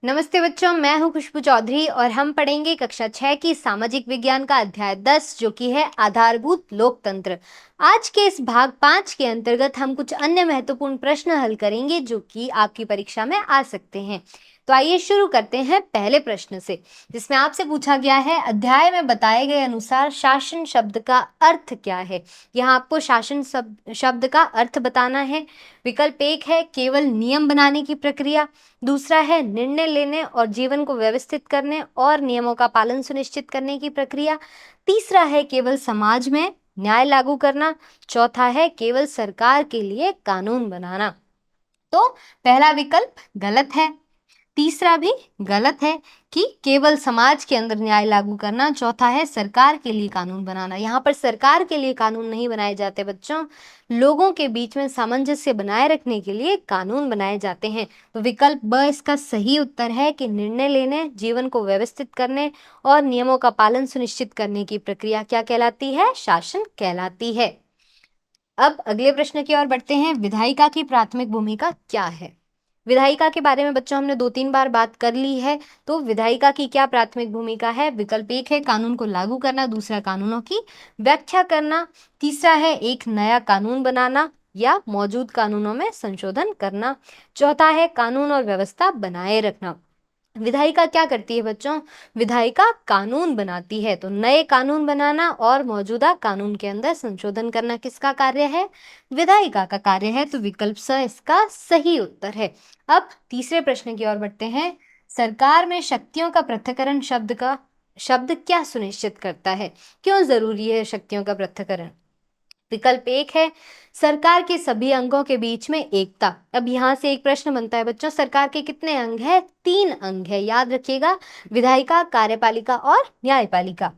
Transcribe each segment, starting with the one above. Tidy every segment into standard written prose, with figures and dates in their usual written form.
नमस्ते बच्चों, मैं हूं खुशबू चौधरी और हम पढ़ेंगे कक्षा 6 की सामाजिक विज्ञान का अध्याय 10 जो कि है आधारभूत लोकतंत्र। आज के इस भाग 5 के अंतर्गत हम कुछ अन्य महत्वपूर्ण प्रश्न हल करेंगे जो कि आपकी परीक्षा में आ सकते हैं। तो आइए शुरू करते हैं पहले प्रश्न से, जिसमें आपसे पूछा गया है अध्याय में बताए गए अनुसार शासन शब्द का अर्थ क्या है। यहाँ आपको शासन शब्द का अर्थ बताना है। विकल्प 1 है केवल नियम बनाने की प्रक्रिया, दूसरा है निर्णय लेने और जीवन को व्यवस्थित करने और नियमों का पालन सुनिश्चित करने की प्रक्रिया, तीसरा है केवल समाज में न्याय लागू करना, चौथा है केवल सरकार के लिए कानून बनाना। तो पहला विकल्प गलत है, तीसरा भी गलत है कि केवल समाज के अंदर न्याय लागू करना, चौथा है सरकार के लिए कानून बनाना। यहाँ पर सरकार के लिए कानून नहीं बनाए जाते बच्चों, लोगों के बीच में सामंजस्य बनाए रखने के लिए कानून बनाए जाते हैं। तो विकल्प ब इसका सही उत्तर है कि निर्णय लेने, जीवन को व्यवस्थित करने और नियमों का पालन सुनिश्चित करने की प्रक्रिया क्या कहलाती है? शासन कहलाती है। अब अगले प्रश्न की ओर बढ़ते हैं। विधायिका की प्राथमिक भूमिका क्या है? विधायिका के बारे में बच्चों हमने 2-3 बार बात कर ली है। तो विधायिका की क्या प्राथमिक भूमिका है? विकल्प 1 है कानून को लागू करना, दूसरा कानूनों की व्याख्या करना, तीसरा है एक नया कानून बनाना या मौजूद कानूनों में संशोधन करना, चौथा है कानून और व्यवस्था बनाए रखना। विधायिका क्या करती है बच्चों? विधायिका कानून बनाती है। तो नए कानून बनाना और मौजूदा कानून के अंदर संशोधन करना किसका कार्य है? विधायिका का कार्य है। तो विकल्प स इसका सही उत्तर है। अब तीसरे प्रश्न की ओर बढ़ते हैं। सरकार में शक्तियों का पृथक्करण शब्द क्या सुनिश्चित करता है? क्यों जरूरी है शक्तियों का पृथक्करण? विकल्प 1 है सरकार के सभी अंगों के बीच में एकता। अब यहाँ से एक प्रश्न बनता है बच्चों, सरकार के कितने अंग हैं? 3 अंग है, याद रखिएगा, विधायिका, कार्यपालिका और न्यायपालिका।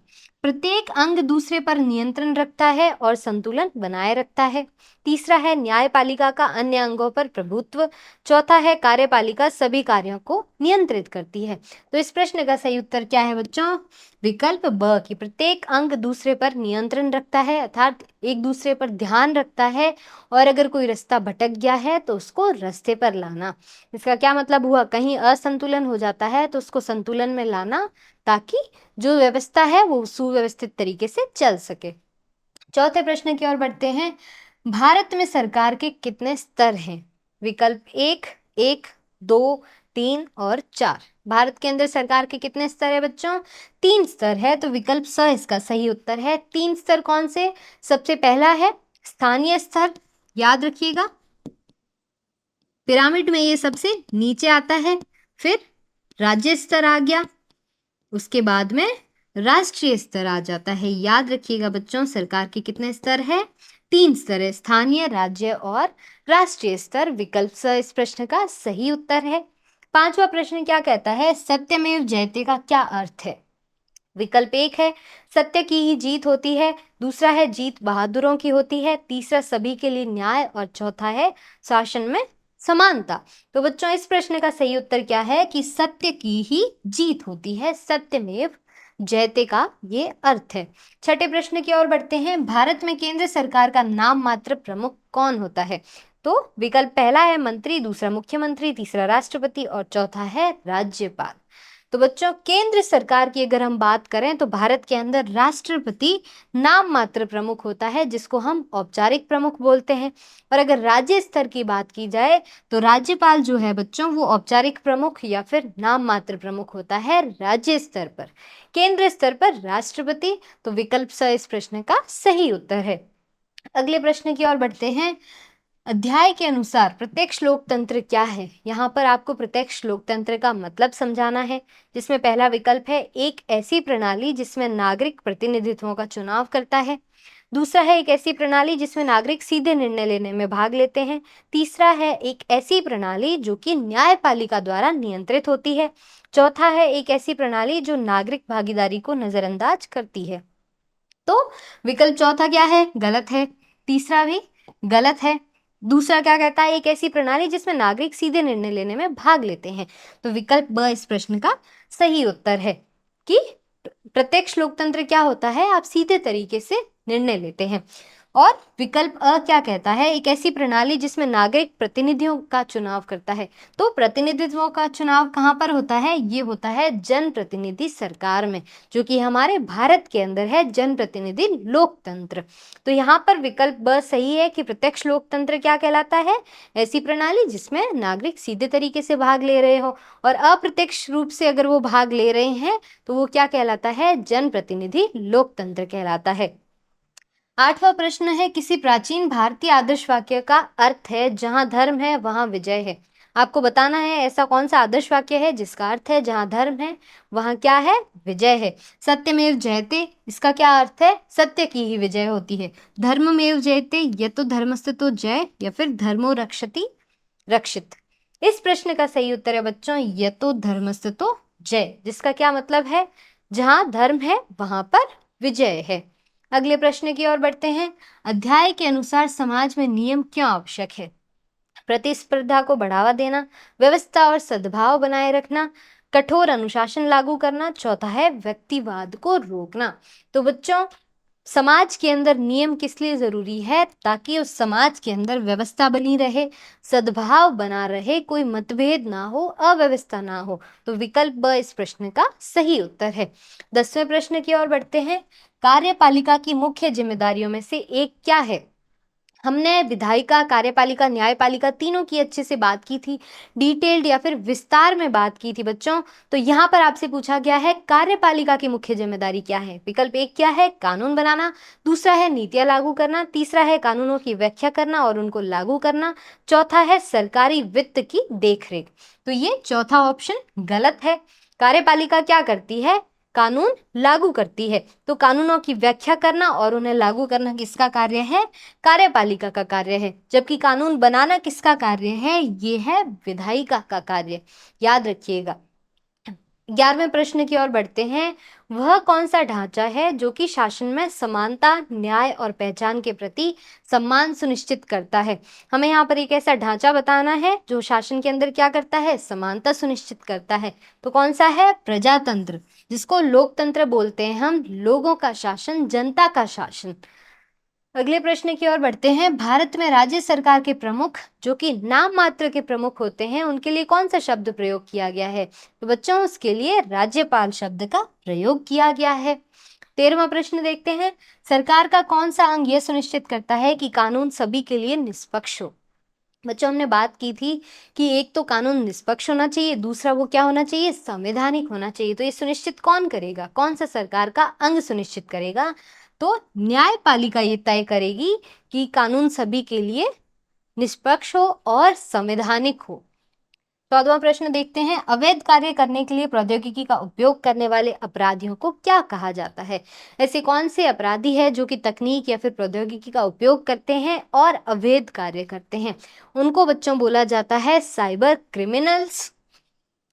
प्रत्येक अंग दूसरे पर नियंत्रण रखता है और संतुलन बनाए रखता है। तीसरा है न्यायपालिका का अन्य अंगों पर प्रभुत्व, चौथा है कार्यपालिका सभी कार्यों को नियंत्रित करती है। तो इस प्रश्न का सही उत्तर क्या है बच्चों? विकल्प ब कि प्रत्येक अंग दूसरे पर नियंत्रण रखता है, अर्थात एक दूसरे पर ध्यान रखता है और अगर कोई रास्ता भटक गया है तो उसको रास्ते पर लाना। इसका क्या मतलब हुआ? कहीं असंतुलन हो जाता है तो उसको संतुलन में लाना, ताकि जो व्यवस्था है वो सुव्यवस्थित तरीके से चल सके। चौथे प्रश्न की ओर बढ़ते हैं। भारत में सरकार के कितने स्तर हैं? विकल्प 1, 1, 2, 3 और 4। भारत के अंदर सरकार के कितने स्तर है बच्चों? 3 स्तर है। तो विकल्प स इसका सही उत्तर है। 3 स्तर कौन से? सबसे पहला है स्थानीय स्तर, याद रखिएगा, पिरामिड में ये सबसे नीचे आता है। फिर राज्य स्तर आ गया, उसके बाद में राष्ट्रीय स्तर आ जाता है। याद रखिएगा बच्चों, सरकार के कितने स्तर है? 3 स्तर है, स्थानीय, राज्य और राष्ट्रीय स्तर। विकल्प स इस प्रश्न का सही उत्तर है। पांचवा प्रश्न क्या कहता है? सत्यमेव जयते का क्या अर्थ है? विकल्प 1 है सत्य की ही जीत होती है, दूसरा है जीत बहादुरों की होती है, तीसरा सभी के लिए न्याय और चौथा है शासन में समानता। तो बच्चों इस प्रश्न का सही उत्तर क्या है? कि सत्य की ही जीत होती है, सत्यमेव जयते का ये अर्थ है। छठे प्रश्न की ओर बढ़ते हैं। भारत में केंद्र सरकार का नाम मात्र प्रमुख कौन होता है? तो विकल्प पहला है मंत्री, दूसरा मुख्यमंत्री, तीसरा राष्ट्रपति और चौथा है राज्यपाल। तो बच्चों केंद्र सरकार की अगर हम बात करें तो भारत के अंदर राष्ट्रपति नाम मात्र प्रमुख होता है, जिसको हम औपचारिक प्रमुख बोलते हैं। और अगर राज्य स्तर की बात की जाए तो राज्यपाल जो है बच्चों वो औपचारिक प्रमुख या फिर नाम मात्र प्रमुख होता है राज्य स्तर पर। केंद्र स्तर पर राष्ट्रपति। तो विकल्प स इस प्रश्न का सही उत्तर है। अगले प्रश्न की ओर बढ़ते हैं। अध्याय के अनुसार प्रत्यक्ष लोकतंत्र क्या है? यहाँ पर आपको प्रत्यक्ष लोकतंत्र का मतलब समझाना है, जिसमें पहला विकल्प है एक ऐसी प्रणाली जिसमें नागरिक प्रतिनिधित्वों का चुनाव करता है, दूसरा है एक ऐसी प्रणाली जिसमें नागरिक सीधे निर्णय लेने में भाग लेते हैं, तीसरा है एक ऐसी प्रणाली जो कि न्यायपालिका द्वारा नियंत्रित होती है, चौथा है एक ऐसी प्रणाली जो नागरिक भागीदारी को नजरअंदाज करती है। तो विकल्प चौथा क्या है? गलत है। तीसरा भी गलत है। दूसरा क्या कहता है? एक ऐसी प्रणाली जिसमें नागरिक सीधे निर्णय लेने में भाग लेते हैं। तो विकल्प ब इस प्रश्न का सही उत्तर है कि प्रत्यक्ष लोकतंत्र क्या होता है? आप सीधे तरीके से निर्णय लेते हैं। और विकल्प अ क्या कहता है, एक ऐसी प्रणाली जिसमें नागरिक प्रतिनिधियों का चुनाव करता है। तो प्रतिनिधित्व का चुनाव कहाँ पर होता है, ये होता है जनप्रतिनिधि सरकार में, जो कि हमारे भारत के अंदर है जनप्रतिनिधि लोकतंत्र। तो यहाँ पर विकल्प ब सही है कि प्रत्यक्ष लोकतंत्र क्या कहलाता है, ऐसी प्रणाली जिसमें नागरिक सीधे तरीके से भाग ले रहे हो, और अप्रत्यक्ष रूप से अगर वो भाग ले रहे हैं तो वो क्या कहलाता है, जनप्रतिनिधि लोकतंत्र कहलाता है। 8वां प्रश्न है, किसी प्राचीन भारतीय आदर्श वाक्य का अर्थ है जहां धर्म है वहां विजय है। आपको बताना है ऐसा कौन सा आदर्श वाक्य है जिसका अर्थ है जहां धर्म है वहां क्या है, विजय है। सत्यमेव जयते, इसका क्या अर्थ है, सत्य की ही विजय होती है। धर्ममेव जयते, ये तो धर्मस्य तो जय, या फिर धर्मो रक्षति रक्षित। इस प्रश्न का सही उत्तर है बच्चों, ये तो धर्मस्य तो जय, जिसका क्या मतलब है, जहां धर्म है वहां पर विजय है। अगले प्रश्न की ओर बढ़ते हैं। अध्याय के अनुसार समाज में नियम क्यों आवश्यक है? प्रतिस्पर्धा को बढ़ावा देना, व्यवस्था और सद्भाव बनाए रखना, कठोर अनुशासन लागू करना, चौथा है व्यक्तिवाद को रोकना। तो बच्चों, समाज के अंदर नियम किस लिए जरूरी है, ताकि उस समाज के अंदर व्यवस्था बनी रहे, सद्भाव बना रहे, कोई मतभेद ना हो, अव्यवस्था ना हो। तो विकल्प ब इस प्रश्न का सही उत्तर है। 10वें प्रश्न की ओर बढ़ते हैं। कार्यपालिका की मुख्य जिम्मेदारियों में से एक क्या है? हमने विधायिका, कार्यपालिका, न्यायपालिका तीनों की अच्छे से बात की थी, डिटेल्ड या फिर विस्तार में बात की थी बच्चों। तो यहाँ पर आपसे पूछा गया है कार्यपालिका की मुख्य जिम्मेदारी क्या है। विकल्प एक क्या है, कानून बनाना, दूसरा है नीतियां लागू करना, तीसरा है कानूनों की व्याख्या करना और उनको लागू करना, चौथा है सरकारी वित्त की देखरेख। तो ये चौथा ऑप्शन गलत है। कार्यपालिका क्या करती है, कानून लागू करती है। तो कानूनों की व्याख्या करना और उन्हें लागू करना किसका कार्य है, कार्यपालिका का कार्य है। जबकि कानून बनाना किसका कार्य है, ये है विधायिका का कार्य, याद रखिएगा। 11वें प्रश्न की ओर बढ़ते हैं। वह कौन सा ढांचा है जो कि शासन में समानता, न्याय और पहचान के प्रति सम्मान सुनिश्चित करता है? हमें यहाँ पर एक ऐसा ढांचा बताना है जो शासन के अंदर क्या करता है, समानता सुनिश्चित करता है। तो कौन सा है, प्रजातंत्र, जिसको लोकतंत्र बोलते हैं हम, लोगों का शासन, जनता का शासन। अगले प्रश्न की ओर बढ़ते हैं। भारत में राज्य सरकार के प्रमुख, जो कि नाम मात्र के प्रमुख होते हैं, उनके लिए कौन सा शब्द प्रयोग किया गया है? तो बच्चों, उसके लिए राज्यपाल शब्द का प्रयोग किया गया है। 13वां प्रश्न देखते हैं। सरकार का कौन सा अंग यह सुनिश्चित करता है कि कानून सभी के लिए निष्पक्ष हो? बच्चों, हमने बात की थी कि एक तो कानून निष्पक्ष होना चाहिए, दूसरा वो क्या होना चाहिए, संवैधानिक होना चाहिए। तो ये सुनिश्चित कौन करेगा, कौन सा सरकार का अंग सुनिश्चित करेगा? तो न्यायपालिका ये तय करेगी कि कानून सभी के लिए निष्पक्ष हो और संवैधानिक हो। 14वां प्रश्न देखते हैं। अवैध कार्य करने के लिए प्रौद्योगिकी का उपयोग करने वाले अपराधियों को क्या कहा जाता है? ऐसे कौन से अपराधी हैं जो कि तकनीक या फिर प्रौद्योगिकी का उपयोग करते हैं और अवैध कार्य करते हैं? उनको बच्चों बोला जाता है साइबर क्रिमिनल्स।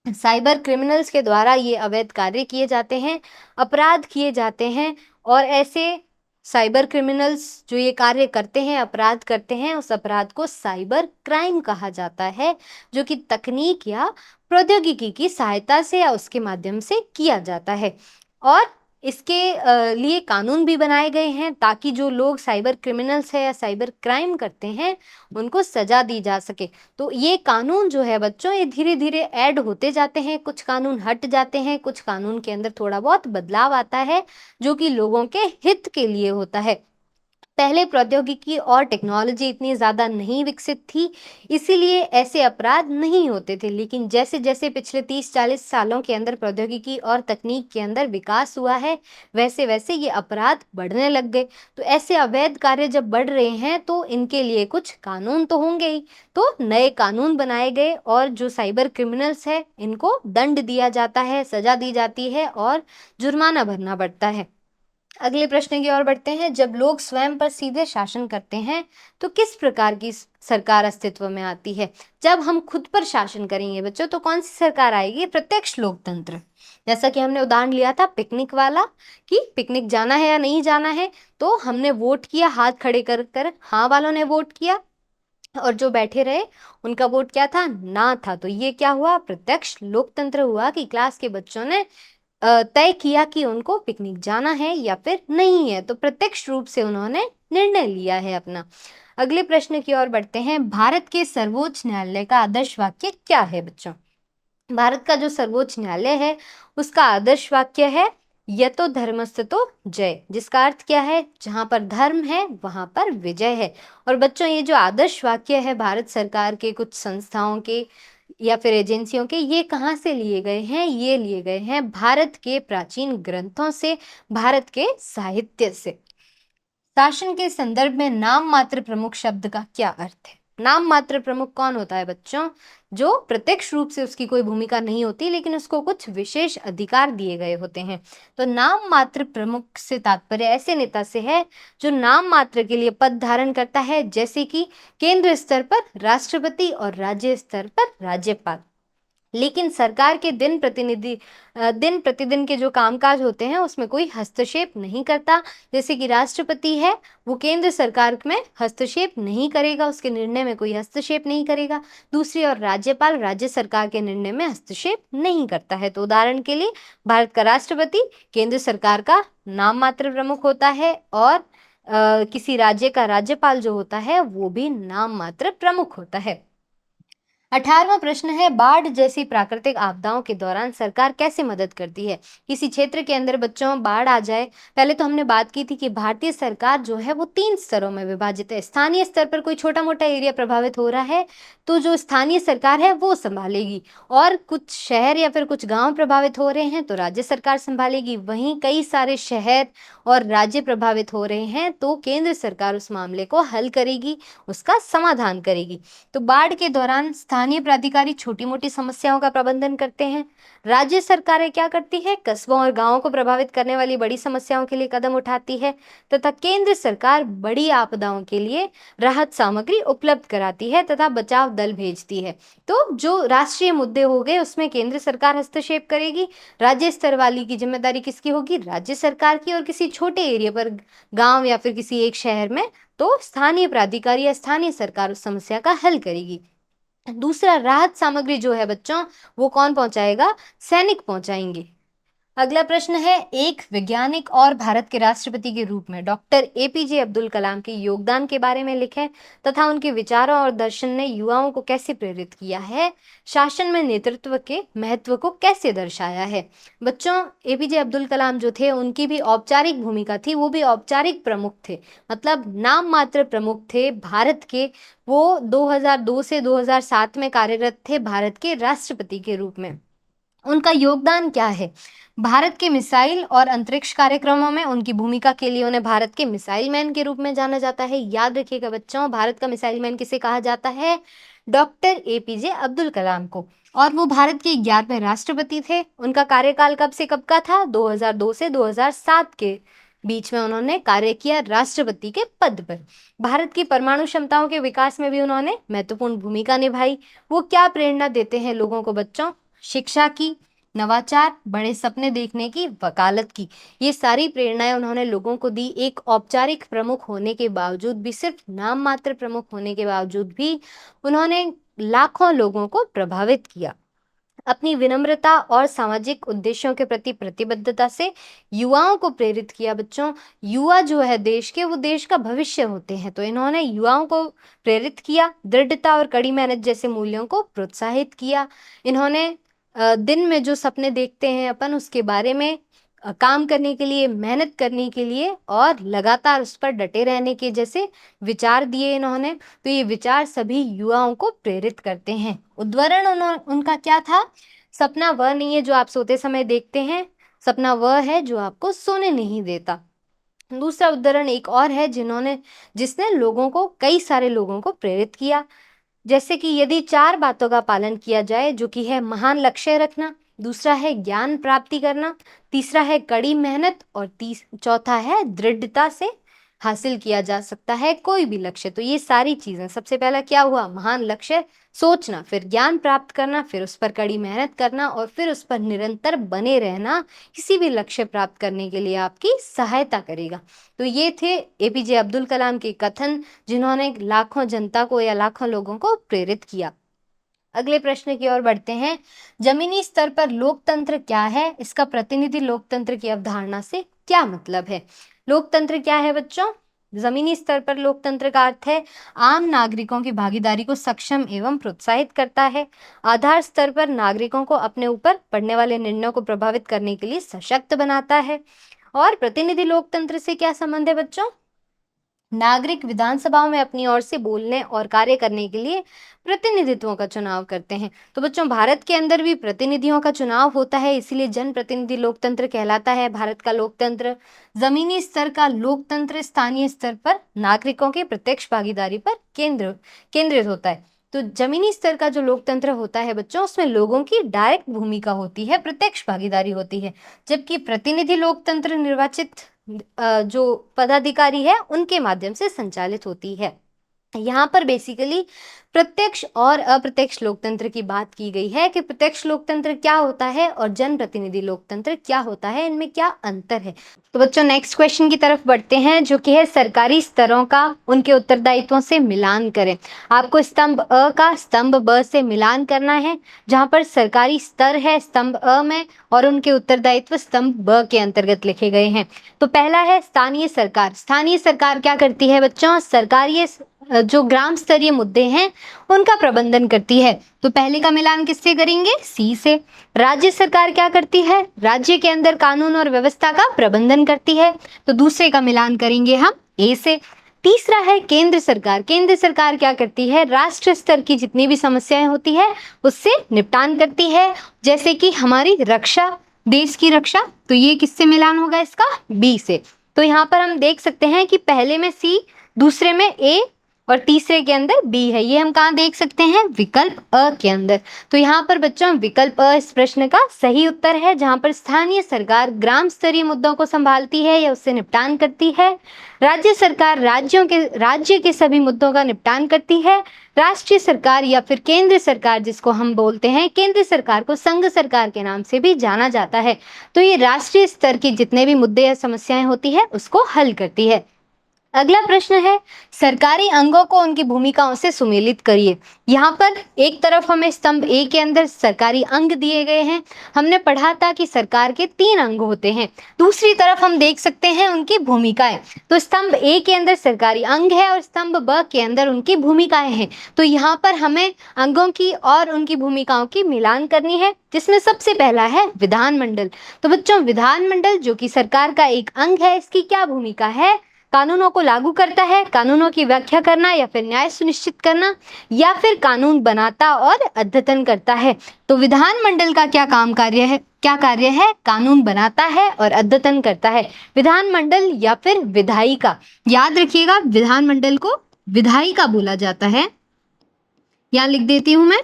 साइबर क्रिमिनल्स के द्वारा ये अवैध कार्य किए जाते हैं, अपराध किए जाते हैं, और ऐसे साइबर क्रिमिनल्स जो ये कार्य करते हैं, अपराध करते हैं, उस अपराध को साइबर क्राइम कहा जाता है, जो कि तकनीक या प्रौद्योगिकी की सहायता से या उसके माध्यम से किया जाता है। और इसके लिए कानून भी बनाए गए हैं ताकि जो लोग साइबर क्रिमिनल्स है या साइबर क्राइम करते हैं उनको सजा दी जा सके। तो ये कानून जो है बच्चों, ये धीरे धीरे ऐड होते जाते हैं, कुछ कानून हट जाते हैं, कुछ कानून के अंदर थोड़ा बहुत बदलाव आता है जो कि लोगों के हित के लिए होता है। पहले प्रौद्योगिकी और टेक्नोलॉजी इतनी ज़्यादा नहीं विकसित थी, इसीलिए ऐसे अपराध नहीं होते थे। लेकिन जैसे जैसे पिछले 30-40 सालों के अंदर प्रौद्योगिकी और तकनीक के अंदर विकास हुआ है, वैसे वैसे ये अपराध बढ़ने लग गए। तो ऐसे अवैध कार्य जब बढ़ रहे हैं तो इनके लिए कुछ कानून तो होंगे ही। तो नए कानून बनाए गए और जो साइबर क्रिमिनल्स है इनको दंड दिया जाता है, सजा दी जाती है और जुर्माना भरना पड़ता है। अगले प्रश्न की ओर बढ़ते हैं। जब लोग स्वयं पर सीधे शासन करते हैं तो किस प्रकार की सरकार अस्तित्व में आती है? जब हम खुद पर शासन करेंगे बच्चों तो कौन सी सरकार आएगी? प्रत्यक्ष लोकतंत्र। जैसा कि हमने उदाहरण लिया था पिकनिक वाला, कि पिकनिक जाना है या नहीं जाना है, तो हमने वोट किया, हाथ खड़े कर कर हाँ वालों ने वोट किया और जो बैठे रहे उनका वोट क्या था, ना था। तो ये क्या हुआ, प्रत्यक्ष लोकतंत्र हुआ कि क्लास के बच्चों ने तय किया कि उनको पिकनिक जाना है या फिर नहीं है। तो प्रत्यक्ष रूप से उन्होंने निर्णय लिया है अपना। अगले प्रश्न की ओर बढ़ते हैं। भारत के सर्वोच्च न्यायालय का आदर्श वाक्य क्या है बच्चों? भारत का जो सर्वोच्च न्यायालय है उसका आदर्श वाक्य है यतो धर्मस्ततो जय, जिसका अर्थ क्या है? जहां पर धर्म है वहां पर विजय है। और बच्चों ये जो आदर्श वाक्य है भारत सरकार के कुछ संस्थाओं के या फिर एजेंसियों के, ये कहाँ से लिए गए हैं? ये लिए गए हैं भारत के प्राचीन ग्रंथों से, भारत के साहित्य से। शासन के संदर्भ में नाम मात्र प्रमुख शब्द का क्या अर्थ है? नाम मात्र प्रमुख कौन होता है बच्चों? जो प्रत्यक्ष रूप से उसकी कोई भूमिका नहीं होती लेकिन उसको कुछ विशेष अधिकार दिए गए होते हैं। तो नाम मात्र प्रमुख से तात्पर्य ऐसे नेता से है जो नाम मात्र के लिए पद धारण करता है, जैसे कि केंद्र स्तर पर राष्ट्रपति और राज्य स्तर पर राज्यपाल। लेकिन सरकार के दिन प्रतिदिन के जो कामकाज होते हैं उसमें कोई हस्तक्षेप नहीं करता। जैसे कि राष्ट्रपति है, वो केंद्र सरकार में हस्तक्षेप नहीं करेगा, उसके निर्णय में कोई हस्तक्षेप नहीं करेगा। दूसरी ओर राज्यपाल राज्य सरकार के निर्णय में हस्तक्षेप नहीं करता है। तो उदाहरण के लिए भारत का राष्ट्रपति केंद्र सरकार का नाम मात्र प्रमुख होता है और किसी राज्य का राज्यपाल जो होता है वो भी नाम मात्र प्रमुख होता है। 18वां प्रश्न है, बाढ़ जैसी प्राकृतिक आपदाओं के दौरान सरकार कैसे मदद करती है? किसी क्षेत्र के अंदर बच्चों बाढ़ आ जाए, पहले तो हमने बात की थी कि भारतीय सरकार जो है वो 3 स्तरों में विभाजित है। स्थानीय स्तर पर कोई छोटा मोटा एरिया प्रभावित हो रहा है तो जो स्थानीय सरकार है वो संभालेगी, और कुछ शहर या फिर कुछ गांव प्रभावित हो रहे हैं तो राज्य सरकार संभालेगी। वहीं कई सारे शहर और राज्य प्रभावित हो रहे हैं तो केंद्र सरकार उस मामले को हल करेगी, उसका समाधान करेगी। तो बाढ़ के दौरान स्थानीय प्राधिकारी छोटी मोटी समस्याओं का प्रबंधन करते हैं। राज्य सरकारें क्या करती है? कस्बों और गांवों को प्रभावित करने वाली बड़ी समस्याओं के लिए कदम उठाती है, तथा केंद्र सरकार बड़ी आपदाओं के लिए राहत सामग्री उपलब्ध कराती है तथा बचाव दल भेजती है। तो जो राष्ट्रीय मुद्दे हो गए उसमें केंद्र सरकार हस्तक्षेप करेगी, राज्य स्तर वाली की जिम्मेदारी किसकी होगी? राज्य सरकार की। और किसी छोटे एरिया पर, गांव या फिर किसी एक शहर में, तो स्थानीय प्राधिकारी या स्थानीय सरकार उस समस्या का हल करेगी। दूसरा, राहत सामग्री जो है बच्चों वो कौन पहुंचाएगा? सैनिक पहुंचाएंगे। अगला प्रश्न है, एक वैज्ञानिक और भारत के राष्ट्रपति के रूप में डॉक्टर एपीजे अब्दुल कलाम के योगदान के बारे में लिखें तथा उनके विचारों और दर्शन ने युवाओं को कैसे प्रेरित किया है? शासन में नेतृत्व के महत्व को कैसे दर्शाया है? बच्चों, एपीजे अब्दुल कलाम जो थे उनकी भी औपचारिक भूमिका थी, वो भी औपचारिक प्रमुख थे, मतलब नाम मात्र प्रमुख थे भारत के। वो 2002 से 2007 में कार्यरत थे भारत के राष्ट्रपति के रूप में। उनका योगदान क्या है? भारत के मिसाइल और अंतरिक्ष कार्यक्रमों में उनकी भूमिका के लिए उन्हें भारत के मिसाइल मैन के रूप में जाना जाता है। याद रखिएगा बच्चों, भारत का मिसाइल मैन किसे कहा जाता है? डॉक्टर एपीजे अब्दुल कलाम को। और वो भारत के 11वें राष्ट्रपति थे। उनका कार्यकाल कब से कब का था? 2002 से 2007 के बीच में उन्होंने कार्य किया राष्ट्रपति के पद पर। भारत की परमाणु क्षमताओं के विकास में भी उन्होंने महत्वपूर्ण भूमिका निभाई। वो क्या प्रेरणा देते हैं लोगों को बच्चों? शिक्षा की, नवाचार, बड़े सपने देखने की, वकालत की, ये सारी प्रेरणाएं उन्होंने लोगों को दी। एक औपचारिक प्रमुख होने के बावजूद भी, सिर्फ नाम मात्र प्रमुख होने के बावजूद भी उन्होंने लाखों लोगों को प्रभावित किया। अपनी विनम्रता और सामाजिक उद्देश्यों के प्रति प्रतिबद्धता से युवाओं को प्रेरित किया। बच्चों, युवा जो है देश के, वो देश का भविष्य होते हैं, तो इन्होंने युवाओं को प्रेरित किया, दृढ़ता और कड़ी मेहनत जैसे मूल्यों को प्रोत्साहित किया। इन्होंने दिन में जो सपने देखते हैं अपन, उसके बारे में काम करने के लिए, मेहनत करने के लिए और लगातार उस पर डटे रहने के जैसे विचार दिए इन्होंने। तो ये विचार सभी युवाओं को प्रेरित करते हैं। उद्वरण उनका क्या था? सपना वह नहीं है जो आप सोते समय देखते हैं, सपना वह है जो आपको सोने नहीं देता। दूसरा उदाहरण एक और है जिसने लोगों को, कई सारे लोगों को प्रेरित किया। जैसे कि यदि 4 बातों का पालन किया जाए, जो कि है महान लक्ष्य रखना, दूसरा है ज्ञान प्राप्ति करना, तीसरा है कड़ी मेहनत और चौथा है दृढ़ता से हासिल किया जा सकता है कोई भी लक्ष्य। तो ये सारी चीजें, सबसे पहला क्या हुआ? महान लक्ष्य सोचना, फिर ज्ञान प्राप्त करना, फिर उस पर कड़ी मेहनत करना और फिर उस पर निरंतर बने रहना किसी भी लक्ष्य प्राप्त करने के लिए आपकी सहायता करेगा। तो ये थे एपीजे अब्दुल कलाम के कथन, जिन्होंने लाखों जनता को या लाखों लोगों को प्रेरित किया। अगले प्रश्न की ओर बढ़ते हैं। जमीनी स्तर पर लोकतंत्र क्या है? इसका प्रतिनिधि लोकतंत्र की अवधारणा से क्या मतलब है? लोकतंत्र क्या है बच्चों? जमीनी स्तर पर लोकतंत्र का अर्थ है आम नागरिकों की भागीदारी को सक्षम एवं प्रोत्साहित करता है। आधार स्तर पर नागरिकों को अपने ऊपर पड़ने वाले निर्णयों को प्रभावित करने के लिए सशक्त बनाता है। और प्रतिनिधि लोकतंत्र से क्या संबंध है बच्चों? नागरिक विधानसभाओं में अपनी ओर से बोलने और कार्य करने के लिए प्रतिनिधित्वों का चुनाव करते हैं। तो बच्चों, भारत के अंदर भी प्रतिनिधियों का चुनाव होता है, इसीलिए जनप्रतिनिधि लोकतंत्र कहलाता है भारत का लोकतंत्र। जमीनी स्तर का लोकतंत्र स्थानीय स्तर पर नागरिकों की प्रत्यक्ष भागीदारी पर केंद्रित होता है। तो जमीनी स्तर का जो लोकतंत्र होता है बच्चों, उसमें लोगों की डायरेक्ट भूमिका होती है, प्रत्यक्ष भागीदारी होती है। जबकि प्रतिनिधि लोकतंत्र निर्वाचित जो पदाधिकारी है उनके माध्यम से संचालित होती है। यहाँ पर बेसिकली प्रत्यक्ष और अप्रत्यक्ष लोकतंत्र की बात की गई है कि प्रत्यक्ष लोकतंत्र क्या होता है और जनप्रतिनिधि लोकतंत्र क्या होता है, इनमें क्या अंतर है। तो बच्चों, नेक्स्ट क्वेश्चन की तरफ बढ़ते हैं, जो कि है सरकारी स्तरों का उनके उत्तरदायित्वों से मिलान करें। आपको स्तंभ अ का स्तंभ ब से मिलान करना है, जहां पर सरकारी स्तर है स्तंभ अ में और उनके उत्तरदायित्व स्तंभ ब के अंतर्गत लिखे गए हैं। तो पहला है स्थानीय सरकार। स्थानीय सरकार क्या करती है बच्चों? सरकारी जो ग्राम स्तरीय मुद्दे हैं उनका प्रबंधन करती है। तो पहले का मिलान किससे करेंगे? सी से। राज्य सरकार क्या करती है? राज्य के अंदर कानून और व्यवस्था का प्रबंधन करती है। तो दूसरे का मिलान करेंगे हम ए से। तीसरा है केंद्र सरकार। केंद्र सरकार क्या करती है? राष्ट्र स्तर की जितनी भी समस्याएं होती है उससे निपटान करती है, जैसे कि हमारी रक्षा, देश की रक्षा। तो ये किससे मिलान होगा इसका? बी से। तो यहाँ पर हम देख सकते हैं कि पहले में सी, दूसरे में ए और तीसरे के अंदर बी है। ये हम कहाँ देख सकते हैं? विकल्प अ के अंदर। तो यहाँ पर बच्चों विकल्प अ इस प्रश्न का सही उत्तर है, जहाँ पर स्थानीय सरकार ग्राम स्तरीय मुद्दों को संभालती है या उससे निपटान करती है। राज्य सरकार राज्य के सभी मुद्दों का निपटान करती है। राष्ट्रीय सरकार या फिर केंद्र सरकार, जिसको हम बोलते हैं, केंद्र सरकार को संघ सरकार के नाम से भी जाना जाता है। तो ये राष्ट्रीय स्तर की जितने भी मुद्दे या समस्याएं होती है उसको हल करती है। अगला प्रश्न है सरकारी अंगों को उनकी भूमिकाओं से सुमेलित करिए। यहाँ पर एक तरफ हमें स्तंभ ए के अंदर सरकारी अंग दिए गए हैं। हमने पढ़ा था कि सरकार के 3 अंग होते हैं। दूसरी तरफ हम देख सकते हैं उनकी भूमिकाएं। तो स्तंभ ए के अंदर सरकारी अंग है और स्तंभ ब के अंदर उनकी भूमिकाएं हैं। तो यहाँ पर हमें अंगों की और उनकी भूमिकाओं की मिलान करनी है, जिसमें सबसे पहला है विधानमंडल। तो बच्चों, विधानमंडल जो कि सरकार का एक अंग है, इसकी क्या भूमिका है? कानूनों को लागू करता है, कानूनों की व्याख्या करना या फिर न्याय सुनिश्चित करना, या फिर कानून बनाता और अद्यतन करता है। तो विधानमंडल का क्या कार्य है? कानून बनाता है और अद्यतन करता है। विधानमंडल या फिर विधायिका, याद रखिएगा विधानमंडल को विधायिका बोला जाता है। यहाँ लिख देती हूं मैं।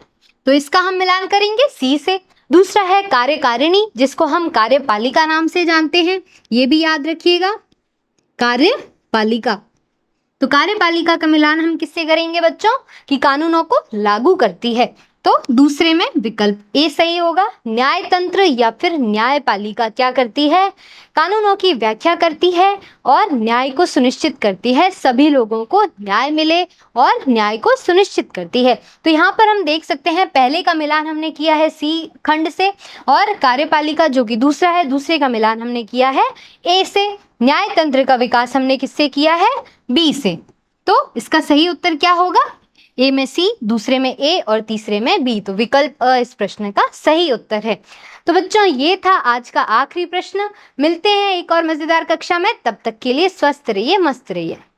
तो इसका हम मिलान करेंगे सी से। दूसरा है कार्यकारिणी, जिसको हम कार्यपालिका नाम से जानते हैं, ये भी याद रखिएगा, कार्यपालिका। तो कार्यपालिका का मिलान हम किससे करेंगे बच्चों? कि कानूनों को लागू करती है। तो दूसरे में विकल्प ए सही होगा। न्यायतंत्र या फिर न्यायपालिका क्या करती है? कानूनों की व्याख्या करती है और न्याय को सुनिश्चित करती है, सभी लोगों को न्याय मिले और न्याय को सुनिश्चित करती है। तो यहाँ पर हम देख सकते हैं पहले का मिलान हमने किया है सी खंड से, और कार्यपालिका जो कि दूसरा है, दूसरे का मिलान हमने किया है ए से। न्यायतंत्र का विकास हमने किससे किया है? बी से। तो इसका सही उत्तर क्या होगा? ए में सी, दूसरे में ए और तीसरे में बी। तो विकल्प अ इस प्रश्न का सही उत्तर है। तो बच्चों, ये था आज का आखिरी प्रश्न। मिलते हैं एक और मजेदार कक्षा में, तब तक के लिए स्वस्थ रहिए, मस्त रहिए।